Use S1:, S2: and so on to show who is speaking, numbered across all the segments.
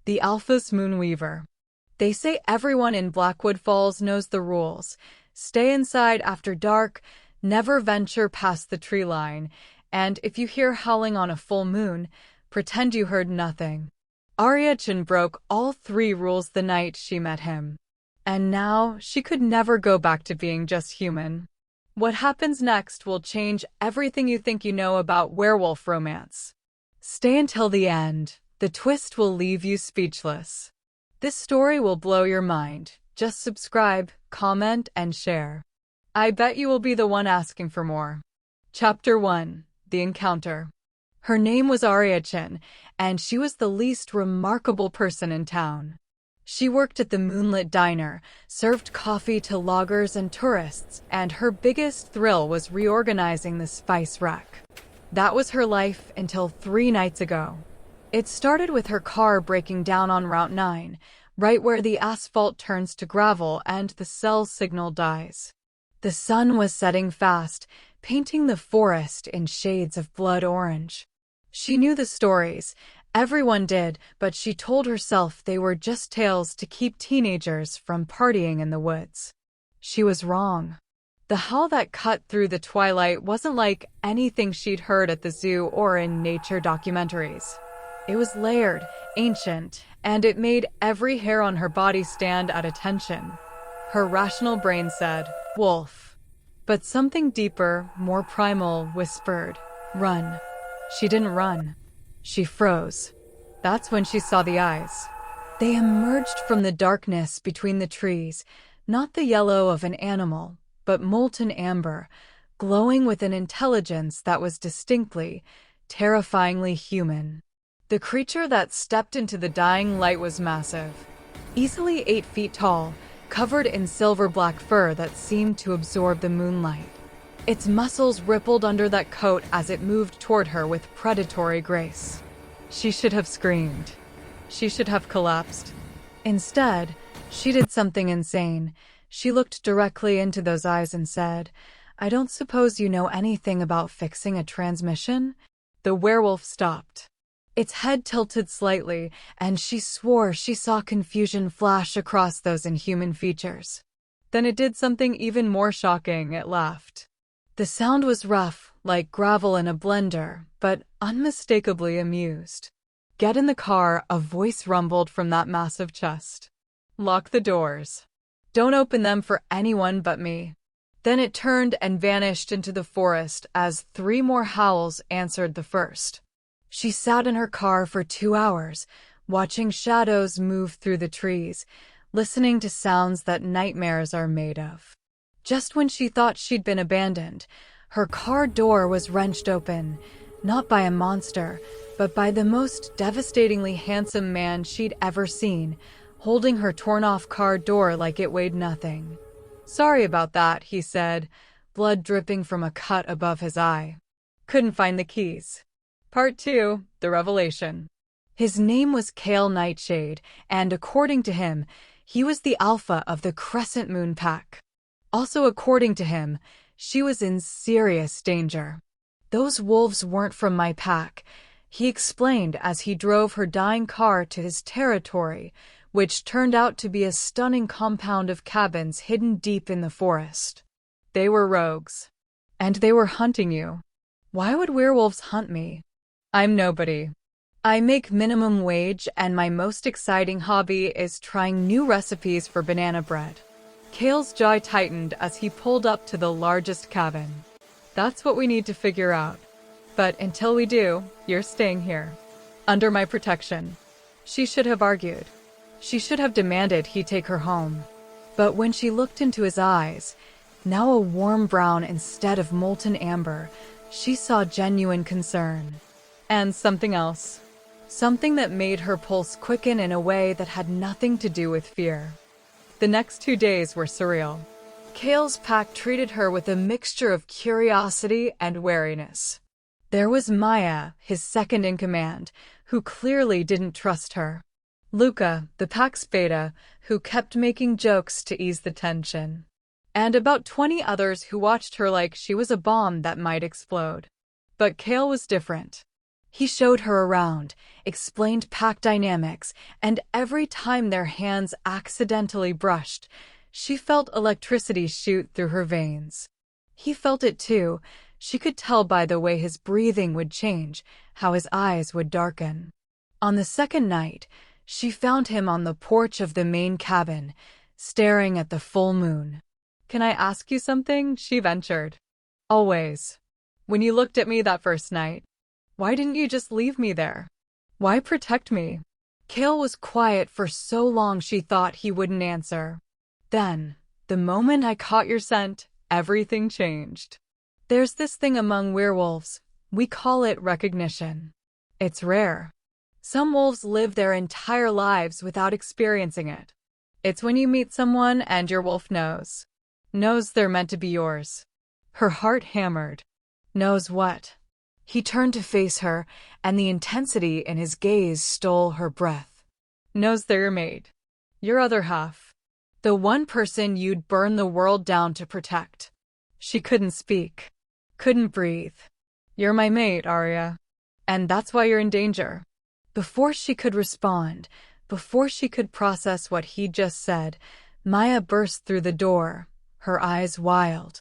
S1: The Alpha's Moonweaver. They say everyone in Blackwood Falls knows the rules. Stay inside after dark, never venture past the tree line, and if you hear howling on a full moon, pretend you heard nothing. Aria Chen broke all 3 rules the night she met him. And now she could never go back to being just human. What happens next will change everything you think you know about werewolf romance. Stay until the end. The twist will leave you speechless. This story will blow your mind. Just subscribe, comment, and share. I bet you will be the one asking for more. Chapter 1. The Encounter. Her name was Aria Chen, and she was the least remarkable person in town. She worked at the Moonlit diner, served coffee to loggers and tourists, and her biggest thrill was reorganizing the spice rack. That was her life until 3 nights ago. It started with her car breaking down on Route 9, right where the asphalt turns to gravel and the cell signal dies. The sun was setting fast, painting the forest in shades of blood orange. She knew the stories. Everyone did, but she told herself they were just tales to keep teenagers from partying in the woods. She was wrong. The howl that cut through the twilight wasn't like anything she'd heard at the zoo or in nature documentaries. It was layered, ancient, and it made every hair on her body stand at attention. Her rational brain said, "Wolf." But something deeper, more primal, whispered, "Run." She didn't run. She froze. That's when she saw the eyes. They emerged from the darkness between the trees, not the yellow of an animal, but molten amber, glowing with an intelligence that was distinctly, terrifyingly human. The creature that stepped into the dying light was massive, easily 8 feet tall, covered in silver-black fur that seemed to absorb the moonlight. Its muscles rippled under that coat as it moved toward her with predatory grace. She should have screamed. She should have collapsed. Instead, she did something insane. She looked directly into those eyes and said, "I don't suppose you know anything about fixing a transmission?" The werewolf stopped. Its head tilted slightly, and she swore she saw confusion flash across those inhuman features. Then it did something even more shocking. It laughed. The sound was rough, like gravel in a blender, but unmistakably amused. "Get in the car," a voice rumbled from that massive chest. "Lock the doors. Don't open them for anyone but me." Then it turned and vanished into the forest as 3 more howls answered the first. She sat in her car for 2 hours, watching shadows move through the trees, listening to sounds that nightmares are made of. Just when she thought she'd been abandoned, her car door was wrenched open, not by a monster, but by the most devastatingly handsome man she'd ever seen, holding her torn-off car door like it weighed nothing. "Sorry about that," he said, blood dripping from a cut above his eye. "Couldn't find the keys." Part 2, The Revelation. His name was Kale Nightshade, and according to him, he was the alpha of the Crescent Moon Pack. Also according to him, she was in serious danger. "Those wolves weren't from my pack," he explained as he drove her dying car to his territory, which turned out to be a stunning compound of cabins hidden deep in the forest. "They were rogues. And they were hunting you." "Why would werewolves hunt me? I'm nobody. I make minimum wage, and my most exciting hobby is trying new recipes for banana bread." Kale's jaw tightened as he pulled up to the largest cabin. "That's what we need to figure out. But until we do, you're staying here. Under my protection." She should have argued. She should have demanded he take her home. But when she looked into his eyes, now a warm brown instead of molten amber, she saw genuine concern. And something else. Something that made her pulse quicken in a way that had nothing to do with fear. The next 2 days were surreal. Kale's pack treated her with a mixture of curiosity and wariness. There was Maya, his second-in-command, who clearly didn't trust her. Luca, the pack's beta, who kept making jokes to ease the tension. And about 20 others who watched her like she was a bomb that might explode. But Kale was different. He showed her around, explained pack dynamics, and every time their hands accidentally brushed, she felt electricity shoot through her veins. He felt it too. She could tell by the way his breathing would change, how his eyes would darken. On the second night, she found him on the porch of the main cabin, staring at the full moon. "Can I ask you something?" she ventured. "Always. When you looked at me that first night, why didn't you just leave me there? Why protect me?" Kale was quiet for so long she thought he wouldn't answer. Then, the moment I caught your scent, everything changed. There's this thing among werewolves. We call it recognition. It's rare. Some wolves live their entire lives without experiencing it. It's when you meet someone and your wolf knows they're meant to be yours. Her heart hammered. Knows what? He turned to face her, and the intensity in his gaze stole her breath. Knows they're your mate. Your other half. The one person you'd burn the world down to protect. She couldn't speak. Couldn't breathe. You're my mate, Aria. And that's why you're in danger. Before she could respond, before she could process what he'd just said, Maya burst through the door, her eyes wild.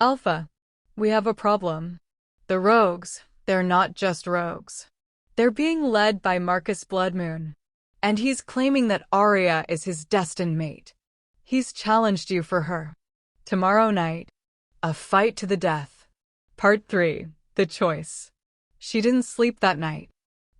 S1: Alpha, we have a problem. The rogues, they're not just rogues. They're being led by Marcus Bloodmoon. And he's claiming that Aria is his destined mate. He's challenged you for her. Tomorrow night, a fight to the death. Part 3, The Choice. She didn't sleep that night.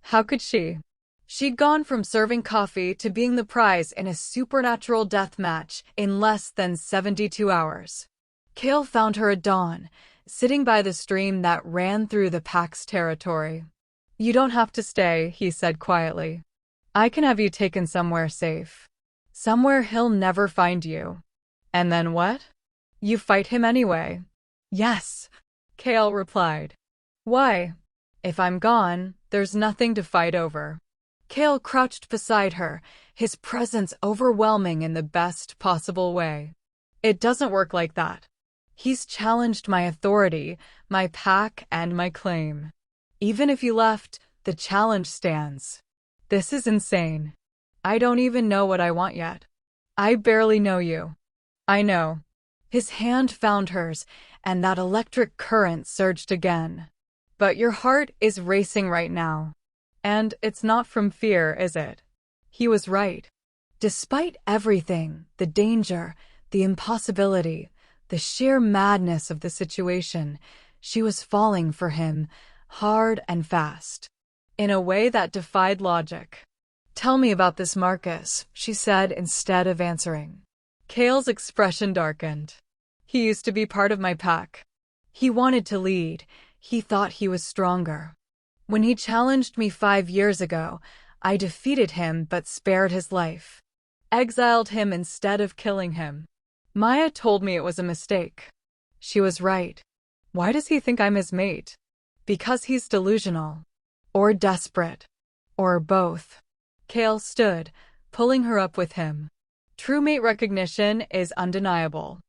S1: How could she? She'd gone from serving coffee to being the prize in a supernatural death match in less than 72 hours. Kale found her at dawn, sitting by the stream that ran through the pack's territory. You don't have to stay, he said quietly. I can have you taken somewhere safe. Somewhere he'll never find you. And then what? You fight him anyway. Yes, Kale replied. Why? If I'm gone, there's nothing to fight over. Kale crouched beside her, his presence overwhelming in the best possible way. It doesn't work like that. He's challenged my authority, my pack, and my claim. Even if you left, the challenge stands. This is insane. I don't even know what I want yet. I barely know you. I know. His hand found hers, and that electric current surged again. But your heart is racing right now. And it's not from fear, is it? He was right. Despite everything, the danger, the impossibility, the sheer madness of the situation, she was falling for him, hard and fast, in a way that defied logic. Tell me about this Marcus, she said instead of answering. Kale's expression darkened. He used to be part of my pack. He wanted to lead. He thought he was stronger. When he challenged me 5 years ago, I defeated him but spared his life. Exiled him instead of killing him. Maya told me it was a mistake. She was right. Why does he think I'm his mate? Because he's delusional. Or desperate. Or both. Kale stood, pulling her up with him. True mate recognition is undeniable.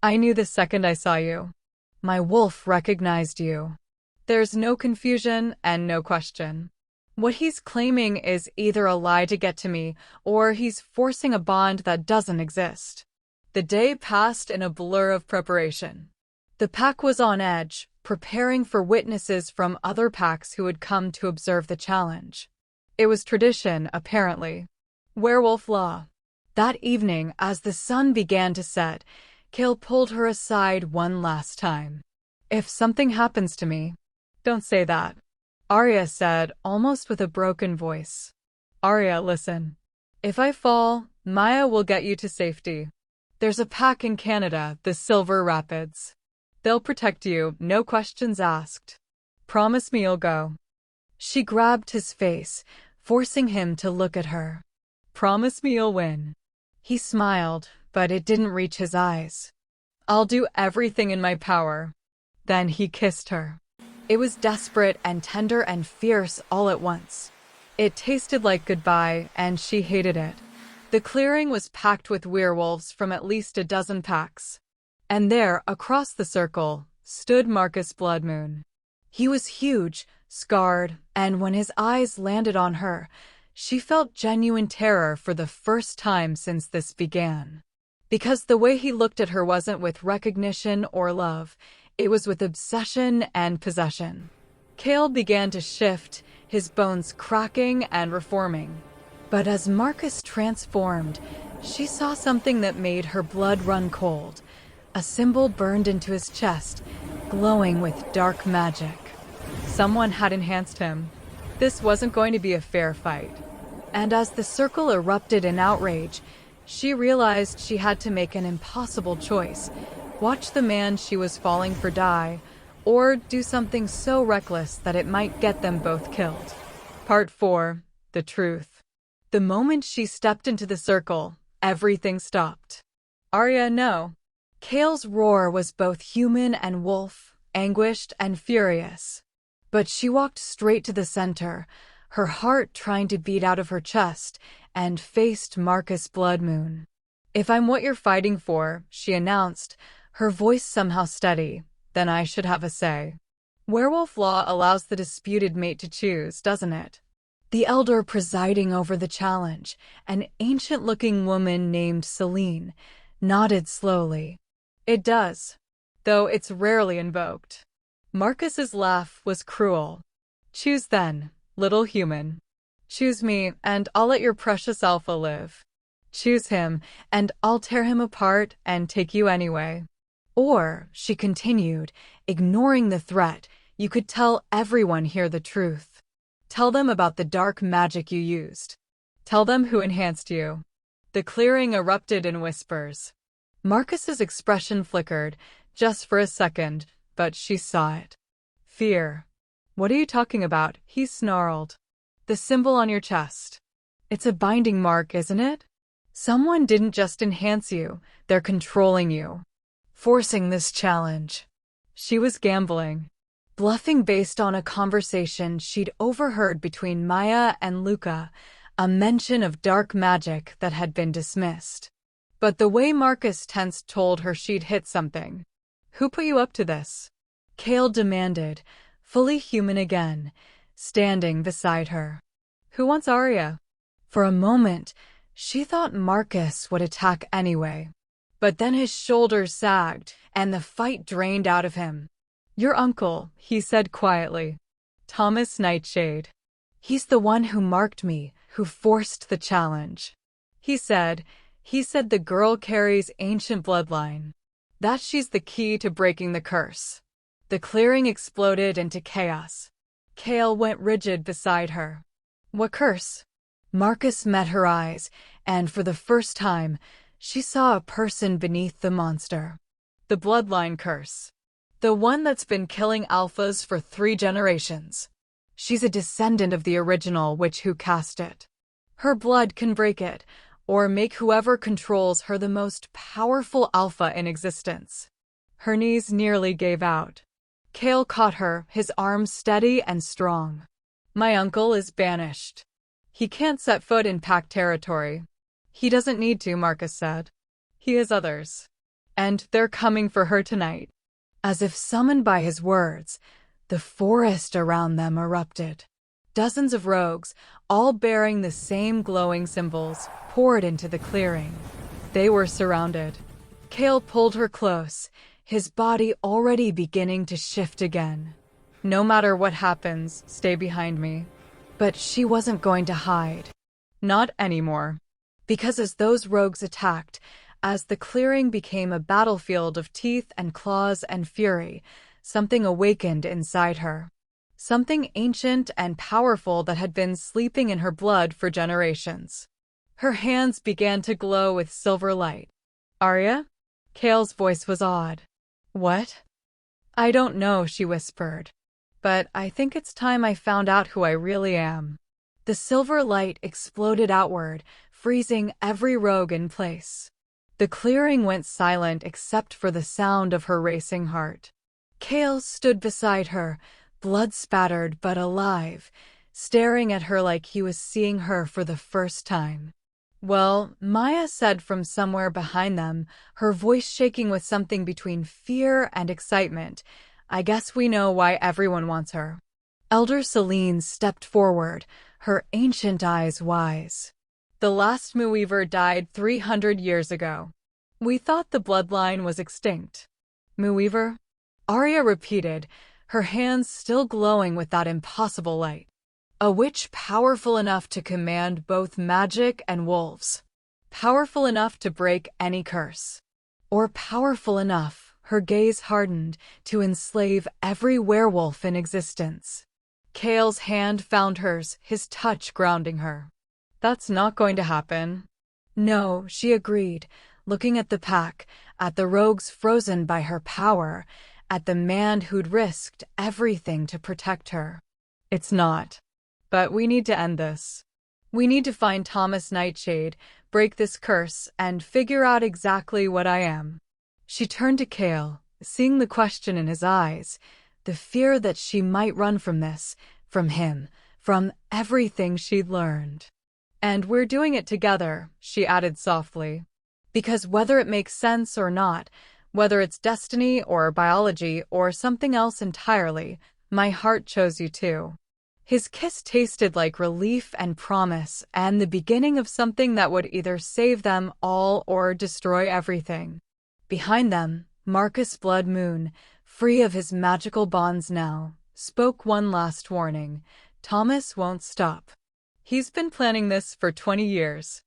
S1: I knew the second I saw you. My wolf recognized you. There's no confusion and no question. What he's claiming is either a lie to get to me, or he's forcing a bond that doesn't exist. The day passed in a blur of preparation. The pack was on edge, preparing for witnesses from other packs who had come to observe the challenge. It was tradition, apparently. Werewolf law. That evening, as the sun began to set, Kale pulled her aside one last time. If something happens to me, don't say that, Aria said, almost with a broken voice. Aria, listen. If I fall, Maya will get you to safety. There's a pack in Canada, the Silver Rapids. They'll protect you, no questions asked. Promise me you'll go. She grabbed his face, forcing him to look at her. Promise me you'll win. He smiled, but it didn't reach his eyes. I'll do everything in my power. Then he kissed her. It was desperate and tender and fierce all at once. It tasted like goodbye, and she hated it. The clearing was packed with werewolves from at least a dozen packs. And there, across the circle, stood Marcus Bloodmoon. He was huge, scarred, and when his eyes landed on her, she felt genuine terror for the first time since this began. Because the way he looked at her wasn't with recognition or love, it was with obsession and possession. Cale began to shift, his bones cracking and reforming. But as Marcus transformed, she saw something that made her blood run cold. A symbol burned into his chest, glowing with dark magic. Someone had enhanced him. This wasn't going to be a fair fight. And as the circle erupted in outrage, she realized she had to make an impossible choice: watch the man she was falling for die, or do something so reckless that it might get them both killed. Part 4. The Truth. The moment she stepped into the circle, everything stopped. Aria, no. Cale's roar was both human and wolf, anguished and furious. But she walked straight to the center, her heart trying to beat out of her chest, and faced Marcus Bloodmoon. "If I'm what you're fighting for," she announced, her voice somehow steady, "then I should have a say. Werewolf law allows the disputed mate to choose, doesn't it?" The elder presiding over the challenge, an ancient-looking woman named Celine, nodded slowly. "It does, though it's rarely invoked." Marcus's laugh was cruel. "Choose then, little human. Choose me, and I'll let your precious alpha live. Choose him, and I'll tear him apart and take you anyway." Or, she continued, ignoring the threat, "you could tell everyone here the truth. Tell them about the dark magic you used. Tell them who enhanced you." The clearing erupted in whispers. Marcus's expression flickered, just for a second, but she saw it. "Fear. What are you talking about?" he snarled. "The symbol on your chest. It's a binding mark, isn't it? Someone didn't just enhance you, they're controlling you. Forcing this challenge." She was gambling. Bluffing based on a conversation she'd overheard between Maya and Luca, a mention of dark magic that had been dismissed. But the way Marcus tensed told her she'd hit something. "Who put you up to this?" Cale demanded, fully human again, standing beside her. "Who wants Aria?" For a moment, she thought Marcus would attack anyway. But then his shoulders sagged, and the fight drained out of him. "Your uncle," he said quietly. "Thomas Nightshade. He's the one who marked me, who forced the challenge. He said the girl carries ancient bloodline. That she's the key to breaking the curse." The clearing exploded into chaos. Cale went rigid beside her. "What curse?" Marcus met her eyes, and for the first time, she saw a person beneath the monster. "The bloodline curse. The one that's been killing alphas for 3 generations. She's a descendant of the original witch who cast it. Her blood can break it, or make whoever controls her the most powerful alpha in existence." Her knees nearly gave out. Cale caught her, his arms steady and strong. "My uncle is banished. He can't set foot in Pact territory." "He doesn't need to," Marcus said. "He has others. And they're coming for her tonight." As if summoned by his words, the forest around them erupted. Dozens of rogues, all bearing the same glowing symbols, poured into the clearing. They were surrounded. Cale pulled her close, his body already beginning to shift again. "No matter what happens, stay behind me." But she wasn't going to hide. Not anymore. Because as those rogues attacked, as the clearing became a battlefield of teeth and claws and fury, something awakened inside her. Something ancient and powerful that had been sleeping in her blood for generations. Her hands began to glow with silver light. "Aria?" Cale's voice was awed. "What?" "I don't know," she whispered. "But I think it's time I found out who I really am." The silver light exploded outward, freezing every rogue in place. The clearing went silent except for the sound of her racing heart. Cale stood beside her, blood-spattered but alive, staring at her like he was seeing her for the first time. "Well," Maya said from somewhere behind them, her voice shaking with something between fear and excitement, "I guess we know why everyone wants her." Elder Selene stepped forward, her ancient eyes wise. The last Moonweaver died 300 years ago. We thought the bloodline was extinct. Moonweaver? Aria repeated, her hands still glowing with that impossible light. A witch powerful enough to command both magic and wolves. Powerful enough to break any curse. Or powerful enough, her gaze hardened, to enslave every werewolf in existence. Kale's hand found hers, his touch grounding her. That's not going to happen. No, she agreed, looking at the pack, at the rogues frozen by her power, at the man who'd risked everything to protect her. It's not. But we need to end this. We need to find Thomas Nightshade, break this curse, and figure out exactly what I am. She turned to Kale, seeing the question in his eyes, the fear that she might run from this, from him, from everything she'd learned. And we're doing it together, she added softly. Because whether it makes sense or not, whether it's destiny or biology or something else entirely, my heart chose you too. His kiss tasted like relief and promise and the beginning of something that would either save them all or destroy everything. Behind them, Marcus Blood Moon, free of his magical bonds now, spoke one last warning. Thomas won't stop. He's been planning this for 20 years.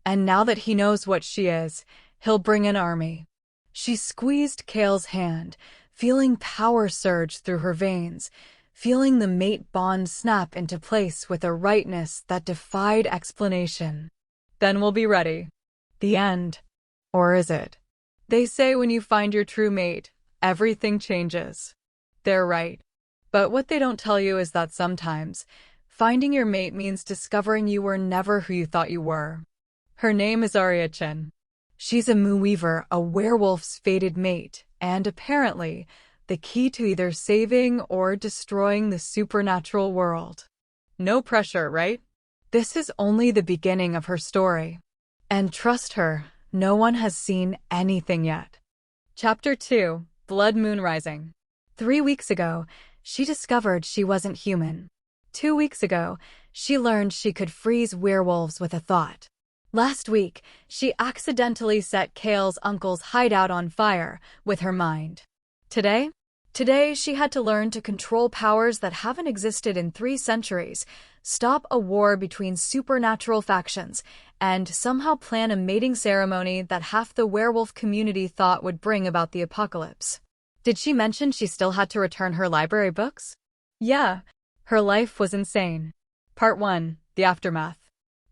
S1: And now that he knows what she is, he'll bring an army. She squeezed Kale's hand, feeling power surge through her veins, feeling the mate bond snap into place with a rightness that defied explanation. Then we'll be ready. The end. Or is it? They say when you find your true mate, everything changes. They're right. But what they don't tell you is that sometimes, finding your mate means discovering you were never who you thought you were. Her name is Aria Chen. She's a Moonweaver, a werewolf's fated mate, and apparently, the key to either saving or destroying the supernatural world. No pressure, right? This is only the beginning of her story. And trust her, no one has seen anything yet. Chapter 2, Blood Moon Rising. 3 weeks ago, she discovered she wasn't human. 2 weeks ago, she learned she could freeze werewolves with a thought. Last week, she accidentally set Kale's uncle's hideout on fire with her mind. Today, she had to learn to control powers that haven't existed in 3 centuries, stop a war between supernatural factions, and somehow plan a mating ceremony that half the werewolf community thought would bring about the apocalypse. Did she mention she still had to return her library books? Yeah, her life was insane. Part 1, The Aftermath.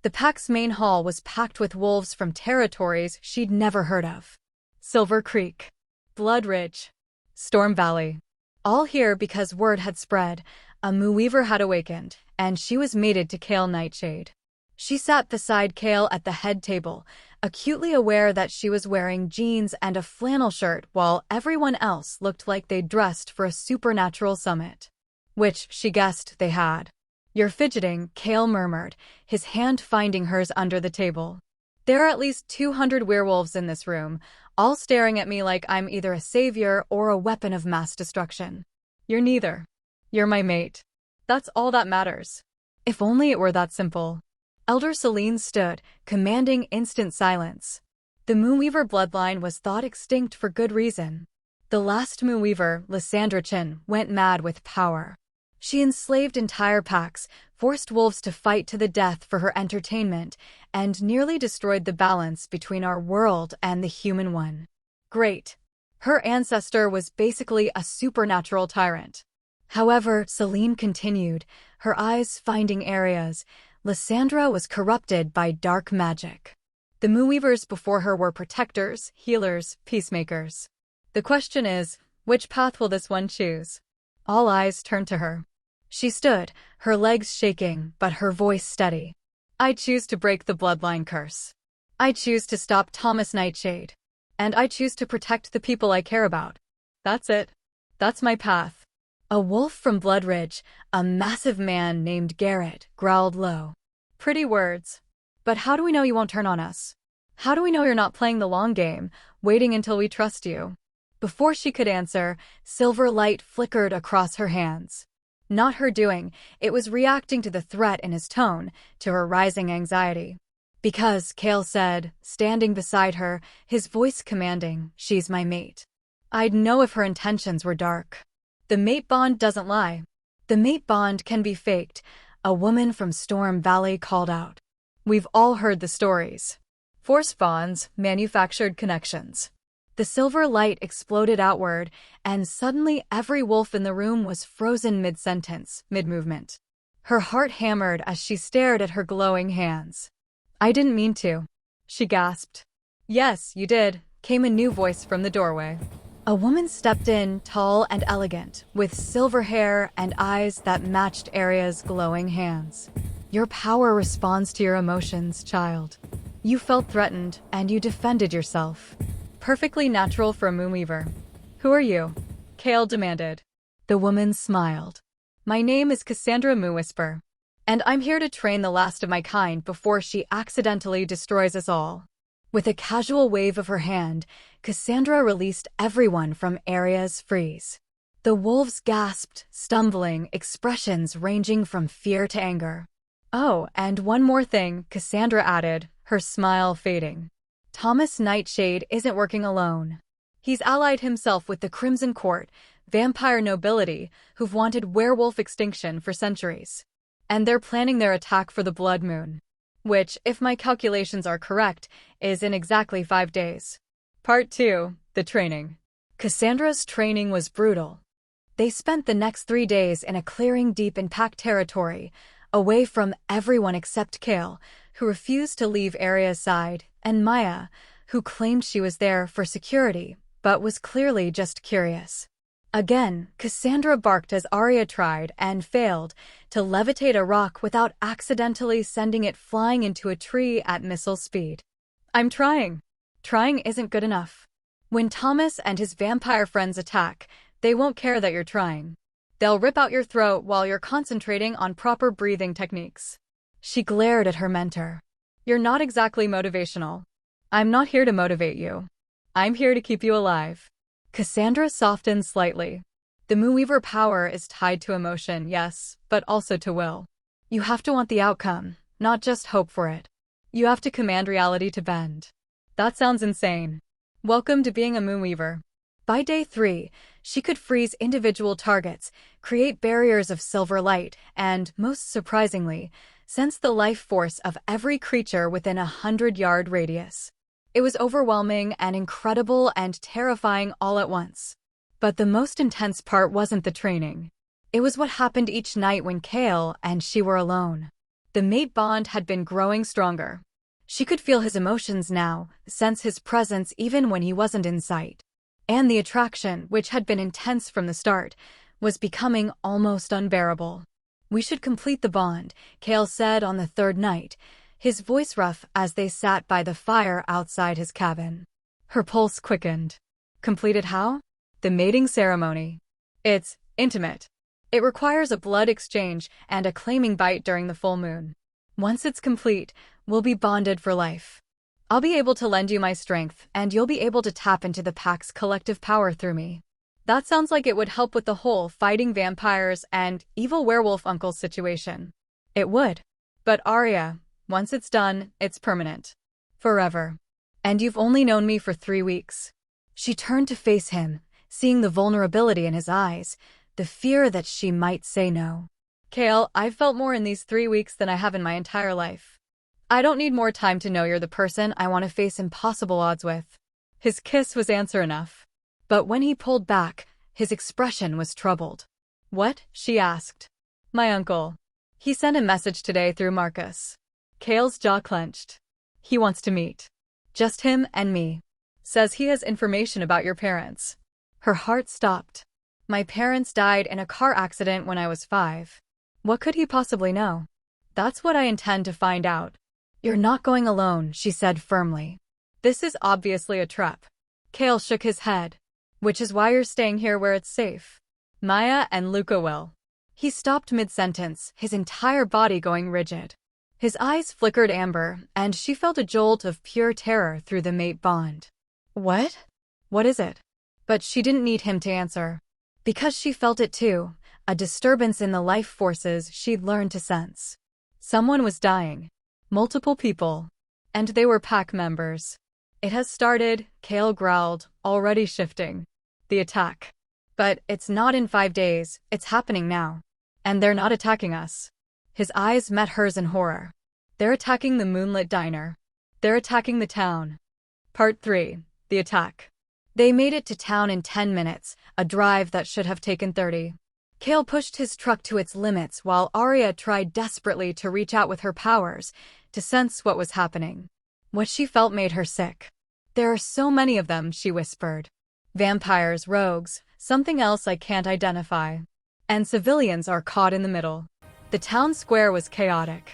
S1: The pack's main hall was packed with wolves from territories she'd never heard of. Silver Creek, Blood Ridge, Storm Valley. All here because word had spread, a Moonweaver had awakened, and she was mated to Kale Nightshade. She sat beside Kale at the head table, acutely aware that she was wearing jeans and a flannel shirt while everyone else looked like they'd dressed for a supernatural summit. Which, she guessed, they had. You're fidgeting, Kale murmured, his hand finding hers under the table. There are at least 200 werewolves in this room, all staring at me like I'm either a savior or a weapon of mass destruction. You're neither. You're my mate. That's all that matters. If only it were that simple. Elder Selene stood, commanding instant silence. The Moonweaver bloodline was thought extinct for good reason. The last Moonweaver, Aria Chen, went mad with power. She enslaved entire packs, forced wolves to fight to the death for her entertainment, and nearly destroyed the balance between our world and the human one. Great. Her ancestor was basically a supernatural tyrant. However, Selene continued, her eyes finding areas. Lysandra was corrupted by dark magic. The Moonweavers before her were protectors, healers, peacemakers. The question is, which path will this one choose? All eyes turned to her. She stood, her legs shaking, but her voice steady. I choose to break the bloodline curse. I choose to stop Thomas Nightshade. And I choose to protect the people I care about. That's it. That's my path. A wolf from Blood Ridge, a massive man named Garrett, growled low. Pretty words. But how do we know you won't turn on us? How do we know you're not playing the long game, waiting until we trust you? Before she could answer, silver light flickered across her hands. Not her doing, it was reacting to the threat in his tone, to her rising anxiety. Because, Kale said, standing beside her, his voice commanding, she's my mate. I'd know if her intentions were dark. The mate bond doesn't lie. The mate bond can be faked, a woman from Storm Valley called out. We've all heard the stories. Forced bonds, manufactured connections. The silver light exploded outward, and suddenly every wolf in the room was frozen mid-sentence, mid-movement. Her heart hammered as she stared at her glowing hands. I didn't mean to, she gasped. Yes, you did, came a new voice from the doorway. A woman stepped in, tall and elegant, with silver hair and eyes that matched Aria's glowing hands. Your power responds to your emotions, child. You felt threatened, and you defended yourself. Perfectly natural for a Moonweaver. Who are you? Kale demanded. The woman smiled. My name is Cassandra Moonwhisper, and I'm here to train the last of my kind before she accidentally destroys us all. With a casual wave of her hand, Cassandra released everyone from Aria's freeze. The wolves gasped, stumbling, expressions ranging from fear to anger. Oh, and one more thing, Cassandra added, her smile fading. Thomas Nightshade isn't working alone. He's allied himself with the Crimson Court, vampire nobility, who've wanted werewolf extinction for centuries. And they're planning their attack for the blood moon. Which, if my calculations are correct, is in exactly 5 days. Part 2, the training. Cassandra's training was brutal. They spent the next 3 days in a clearing deep in pack territory, away from everyone except Kale, who refused to leave Aria's side, and Maya, who claimed she was there for security, but was clearly just curious. Again, Cassandra barked as Aria tried, and failed, to levitate a rock without accidentally sending it flying into a tree at missile speed. I'm trying. Trying isn't good enough. When Thomas and his vampire friends attack, they won't care that you're trying. They'll rip out your throat while you're concentrating on proper breathing techniques. She glared at her mentor. You're not exactly motivational. I'm not here to motivate you. I'm here to keep you alive. Cassandra softened slightly. The Moonweaver power is tied to emotion, yes, but also to will. You have to want the outcome, not just hope for it. You have to command reality to bend. That sounds insane. Welcome to being a Moonweaver. By day 3, she could freeze individual targets, create barriers of silver light, and, most surprisingly, sense the life force of every creature within a 100-yard radius. It was overwhelming and incredible and terrifying all at once. But the most intense part wasn't the training. It was what happened each night when Kale and she were alone. The mate bond had been growing stronger. She could feel his emotions now, sense his presence even when he wasn't in sight. And the attraction, which had been intense from the start, was becoming almost unbearable. We should complete the bond, Kale said on the 3rd night, his voice rough as they sat by the fire outside his cabin. Her pulse quickened. Completed how? The mating ceremony. It's intimate. It requires a blood exchange and a claiming bite during the full moon. Once it's complete, we'll be bonded for life. I'll be able to lend you my strength, and you'll be able to tap into the pack's collective power through me. That sounds like it would help with the whole fighting vampires and evil werewolf uncle situation. It would. But Aria, once it's done, it's permanent. Forever. And you've only known me for 3 weeks. She turned to face him, seeing the vulnerability in his eyes, the fear that she might say no. Kale, I've felt more in these 3 weeks than I have in my entire life. I don't need more time to know you're the person I want to face impossible odds with. His kiss was answer enough. But when he pulled back, his expression was troubled. What? She asked. My uncle. He sent a message today through Marcus. Kale's jaw clenched. He wants to meet. Just him and me. Says he has information about your parents. Her heart stopped. My parents died in a car accident when I was 5. What could he possibly know? That's what I intend to find out. You're not going alone, she said firmly. This is obviously a trap. Kale shook his head. Which is why you're staying here where it's safe. Maya and Luca will. He stopped mid-sentence, his entire body going rigid. His eyes flickered amber, and she felt a jolt of pure terror through the mate bond. What? What is it? But she didn't need him to answer. Because she felt it too, a disturbance in the life forces she'd learned to sense. Someone was dying. Multiple people. And they were pack members. It has started, Kale growled, already shifting. The attack. But it's not in 5 days, it's happening now. And they're not attacking us. His eyes met hers in horror. They're attacking the Moonlit diner. They're attacking the town. Part 3. The attack. They made it to town in 10 minutes, a drive that should have taken 30. Kale pushed his truck to its limits while Aria tried desperately to reach out with her powers to sense what was happening. What she felt made her sick. There are so many of them, she whispered. Vampires, rogues, something else I can't identify. And civilians are caught in the middle. The town square was chaotic.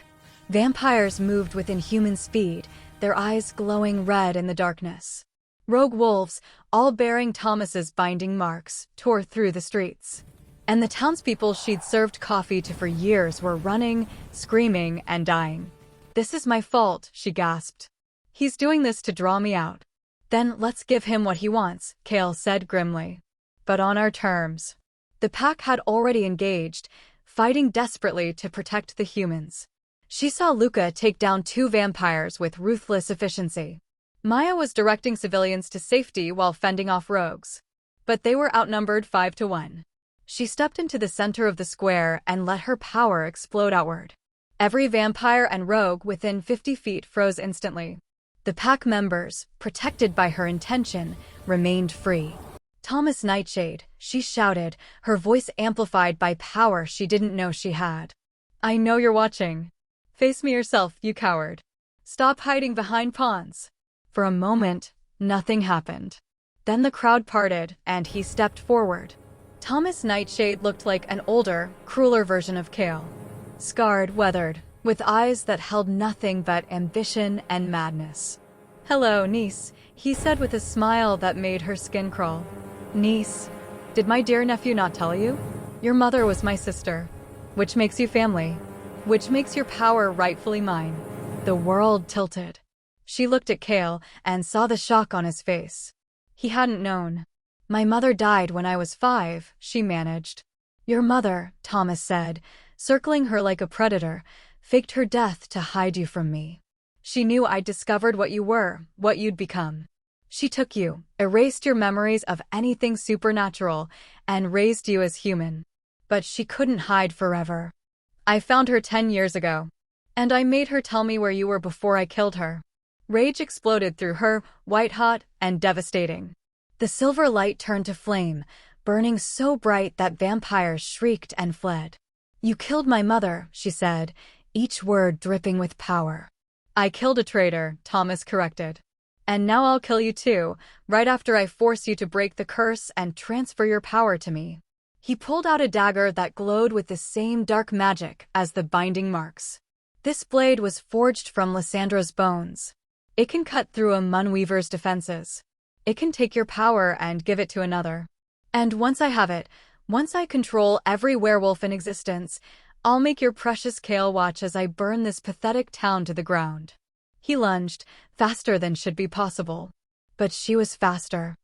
S1: Vampires moved with inhuman speed, their eyes glowing red in the darkness. Rogue wolves, all bearing Thomas's binding marks, tore through the streets. And the townspeople she'd served coffee to for years were running, screaming, and dying. This is my fault, she gasped. He's doing this to draw me out. Then let's give him what he wants, Kale said grimly. But on our terms. The pack had already engaged, fighting desperately to protect the humans. She saw Luca take down 2 vampires with ruthless efficiency. Maya was directing civilians to safety while fending off rogues. But they were outnumbered 5 to 1. She stepped into the center of the square and let her power explode outward. Every vampire and rogue within 50 feet froze instantly. The pack members, protected by her intention, remained free. Thomas Nightshade, she shouted, her voice amplified by power she didn't know she had. I know you're watching. Face me yourself, you coward. Stop hiding behind pawns. For a moment, nothing happened. Then the crowd parted, and he stepped forward. Thomas Nightshade looked like an older, crueler version of Kale. Scarred, weathered, with eyes that held nothing but ambition and madness. Hello, niece, he said with a smile that made her skin crawl. Niece, did my dear nephew not tell you? Your mother was my sister. Which makes you family. Which makes your power rightfully mine. The world tilted. She looked at Kale and saw the shock on his face. He hadn't known. My mother died when I was 5, she managed. Your mother, Thomas said, circling her like a predator, faked her death to hide you from me. She knew I'd discovered what you were, what you'd become. She took you, erased your memories of anything supernatural, and raised you as human. But she couldn't hide forever. I found her 10 years ago. And I made her tell me where you were before I killed her. Rage exploded through her, white-hot and devastating. The silver light turned to flame, burning so bright that vampires shrieked and fled. You killed my mother, she said, each word dripping with power. I killed a traitor, Thomas corrected. And now I'll kill you too, right after I force you to break the curse and transfer your power to me. He pulled out a dagger that glowed with the same dark magic as the binding marks. This blade was forged from Lyssandra's bones. It can cut through a Moonweaver's defenses. It can take your power and give it to another. And once I have it, once I control every werewolf in existence, I'll make your precious Kale watch as I burn this pathetic town to the ground. He lunged, faster than should be possible. But she was faster.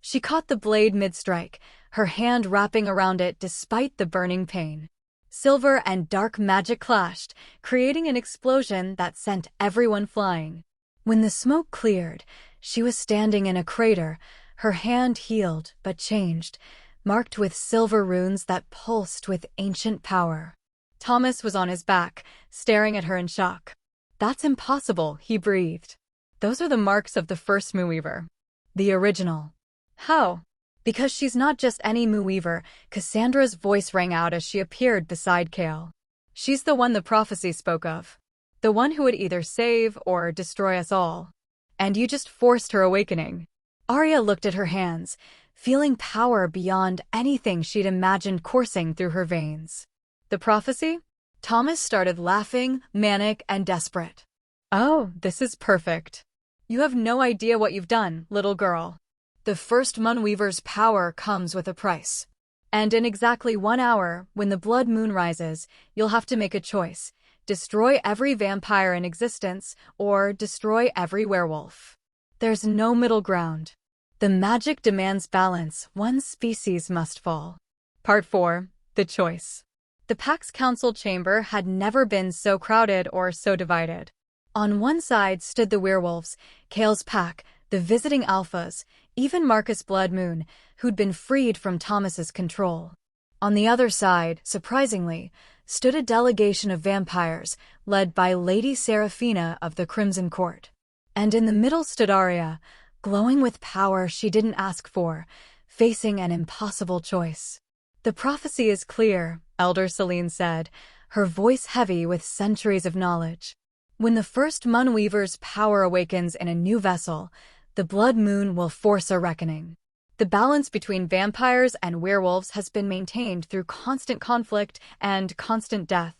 S1: She caught the blade mid-strike, her hand wrapping around it despite the burning pain. Silver and dark magic clashed, creating an explosion that sent everyone flying. When the smoke cleared, she was standing in a crater, her hand healed but changed, marked with silver runes that pulsed with ancient power. Thomas was on his back, staring at her in shock. That's impossible, he breathed. Those are the marks of the first Moonweaver. The original. How? Because she's not just any Moonweaver, Cassandra's voice rang out as she appeared beside Kale. She's the one the prophecy spoke of. The one who would either save or destroy us all. And you just forced her awakening. Aria looked at her hands, feeling power beyond anything she'd imagined coursing through her veins. The prophecy? Thomas started laughing, manic and desperate. Oh, this is perfect. You have no idea what you've done, little girl. The first Moonweaver's power comes with a price. And in exactly 1 hour, when the blood moon rises, you'll have to make a choice. Destroy every vampire in existence, or destroy every werewolf. There's no middle ground. The magic demands balance, one species must fall. Part 4. The choice. The pack's council chamber had never been so crowded or so divided. On one side stood the werewolves, Kale's pack, the visiting alphas, even Marcus Blood Moon, who'd been freed from Thomas's control. On the other side, surprisingly, stood a delegation of vampires, led by Lady Seraphina of the Crimson Court. And in the middle stood Aria, glowing with power she didn't ask for, facing an impossible choice. "The prophecy is clear," Elder Celine said, her voice heavy with centuries of knowledge. "When the first Moonweaver's power awakens in a new vessel, the Blood Moon will force a reckoning. The balance between vampires and werewolves has been maintained through constant conflict and constant death.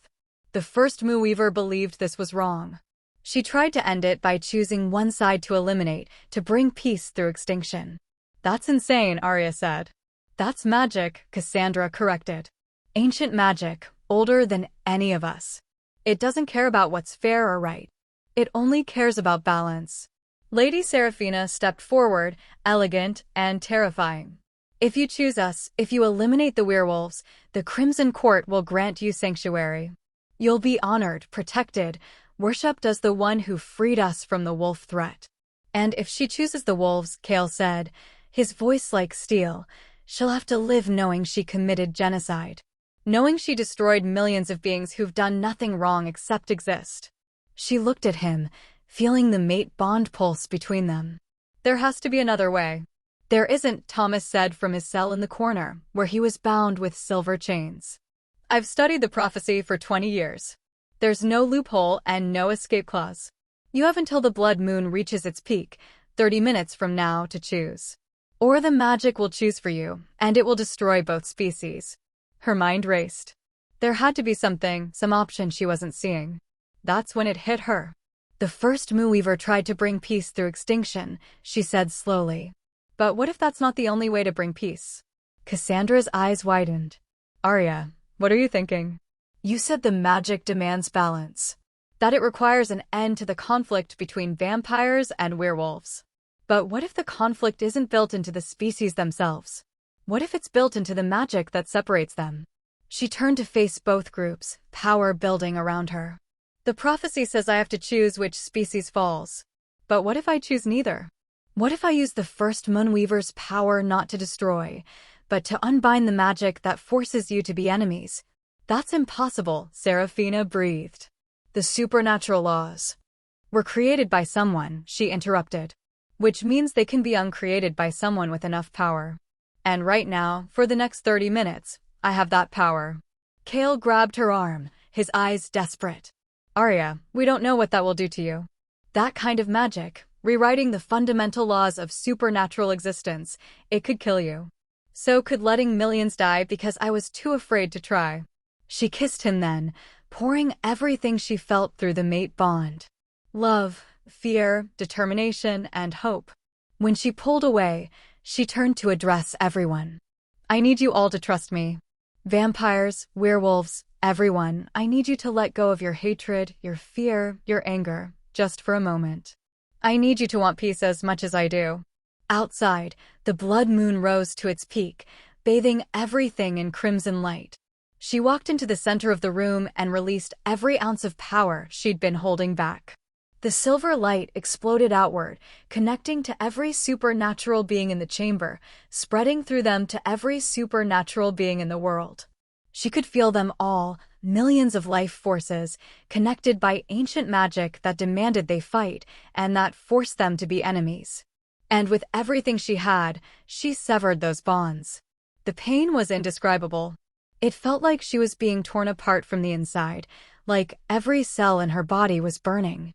S1: The first Moonweaver believed this was wrong. She tried to end it by choosing one side to eliminate, to bring peace through extinction." "That's insane," Aria said. "That's magic," Cassandra corrected. "Ancient magic, older than any of us. It doesn't care about what's fair or right. It only cares about balance." Lady Seraphina stepped forward, elegant and terrifying. "If you choose us, if you eliminate the werewolves, the Crimson Court will grant you sanctuary. You'll be honored, protected, worshipped as the one who freed us from the wolf threat. And if she chooses the wolves," Kale said, his voice like steel, "she'll have to live knowing she committed genocide. Knowing she destroyed millions of beings who've done nothing wrong except exist." She looked at him, feeling the mate bond pulse between them. "There has to be another way." "There isn't," Thomas said from his cell in the corner, where he was bound with silver chains. "I've studied the prophecy for 20 years. There's no loophole and no escape clause. You have until the Blood Moon reaches its peak, 30 minutes from now, to choose. Or the magic will choose for you, and it will destroy both species." Her mind raced. There had to be something, some option she wasn't seeing. That's when it hit her. "The first Moonweaver tried to bring peace through extinction," she said slowly. "But what if that's not the only way to bring peace?" Cassandra's eyes widened. "Aria, what are you thinking?" "You said the magic demands balance. That it requires an end to the conflict between vampires and werewolves. But what if the conflict isn't built into the species themselves? What if it's built into the magic that separates them?" She turned to face both groups, power building around her. "The prophecy says I have to choose which species falls. But what if I choose neither? What if I use the first Moonweaver's power not to destroy, but to unbind the magic that forces you to be enemies?" "That's impossible," Seraphina breathed. "The supernatural laws were created by someone," she interrupted. "Which means they can be uncreated by someone with enough power. And right now, for the next 30 minutes, I have that power." Kale grabbed her arm, his eyes desperate. "Aria, we don't know what that will do to you. That kind of magic, rewriting the fundamental laws of supernatural existence, it could kill you. So could letting millions die because I was too afraid to try." She kissed him then, pouring everything she felt through the mate bond. Love, fear, determination, and hope. When she pulled away, she turned to address everyone. "I need you all to trust me. Vampires, werewolves, everyone, I need you to let go of your hatred, your fear, your anger, just for a moment. I need you to want peace as much as I do." Outside, the Blood Moon rose to its peak, bathing everything in crimson light. She walked into the center of the room and released every ounce of power she'd been holding back. The silver light exploded outward, connecting to every supernatural being in the chamber, spreading through them to every supernatural being in the world. She could feel them all, millions of life forces, connected by ancient magic that demanded they fight and that forced them to be enemies. And with everything she had, she severed those bonds. The pain was indescribable. It felt like she was being torn apart from the inside, like every cell in her body was burning.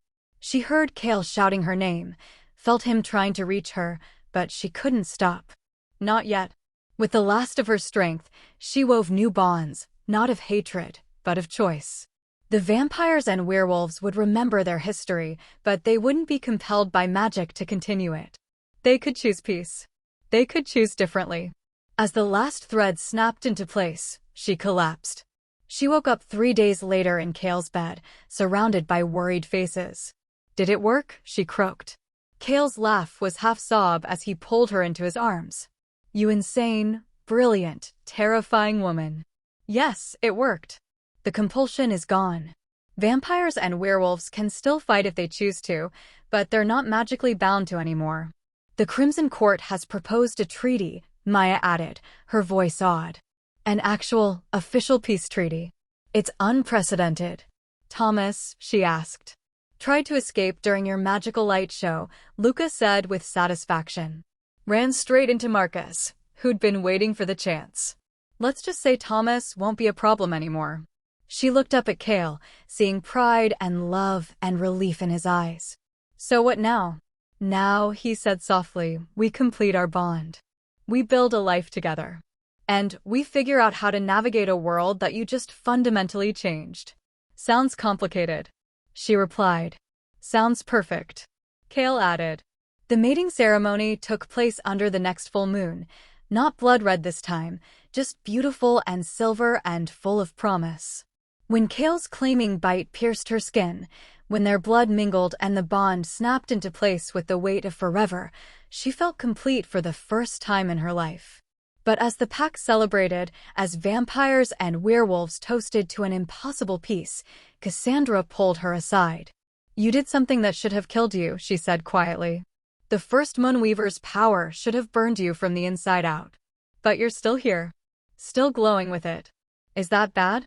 S1: She heard Kale shouting her name, felt him trying to reach her, but she couldn't stop. Not yet. With the last of her strength, she wove new bonds, not of hatred, but of choice. The vampires and werewolves would remember their history, but they wouldn't be compelled by magic to continue it. They could choose peace. They could choose differently. As the last thread snapped into place, she collapsed. She woke up 3 days later in Kale's bed, surrounded by worried faces. "Did it work?" she croaked. Kale's laugh was half sob as he pulled her into his arms. "You insane, brilliant, terrifying woman. Yes, it worked. The compulsion is gone. Vampires and werewolves can still fight if they choose to, but they're not magically bound to anymore. The Crimson Court has proposed a treaty, Maya added, her voice awed. An actual, official peace treaty. It's unprecedented. Thomas, she asked. Tried to escape during your magical light show, Luca said with satisfaction. Ran straight into Marcus, who'd been waiting for the chance. Let's just say Thomas won't be a problem anymore. She looked up at Cale, seeing pride and love and relief in his eyes. So what now? Now, he said softly, we complete our bond. We build a life together. And we figure out how to navigate a world that you just fundamentally changed. Sounds complicated. She replied. Sounds perfect. Cale added. The mating ceremony took place under the next full moon. Not blood-red this time, just beautiful and silver and full of promise. When Cale's claiming bite pierced her skin, when their blood mingled and the bond snapped into place with the weight of forever, she felt complete for the first time in her life. But as the pack celebrated, as vampires and werewolves toasted to an impossible peace, Cassandra pulled her aside. You did something that should have killed you, she said quietly. The first Moonweaver's power should have burned you from the inside out. But you're still here. Still glowing with it. Is that bad?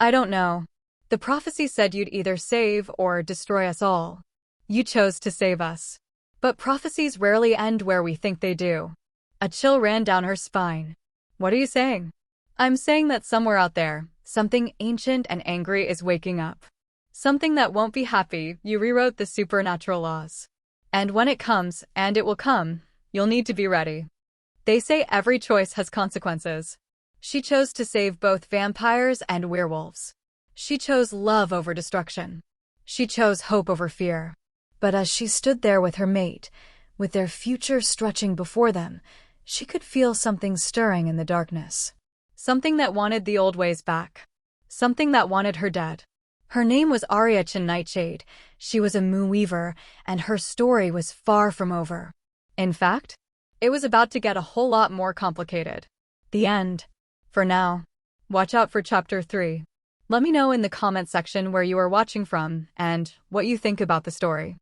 S1: I don't know. The prophecy said you'd either save or destroy us all. You chose to save us. But prophecies rarely end where we think they do. A chill ran down her spine. What are you saying? I'm saying that somewhere out there, something ancient and angry is waking up. Something that won't be happy. You rewrote the supernatural laws. And when it comes, and it will come, you'll need to be ready. They say every choice has consequences. She chose to save both vampires and werewolves. She chose love over destruction. She chose hope over fear. But as she stood there with her mate, with their future stretching before them, she could feel something stirring in the darkness. Something that wanted the old ways back. Something that wanted her dead. Her name was Aria Chen Nightshade. She was a Moonweaver, and her story was far from over. In fact, it was about to get a whole lot more complicated. The end. For now. Watch out for Chapter 3. Let me know in the comment section where you are watching from and what you think about the story.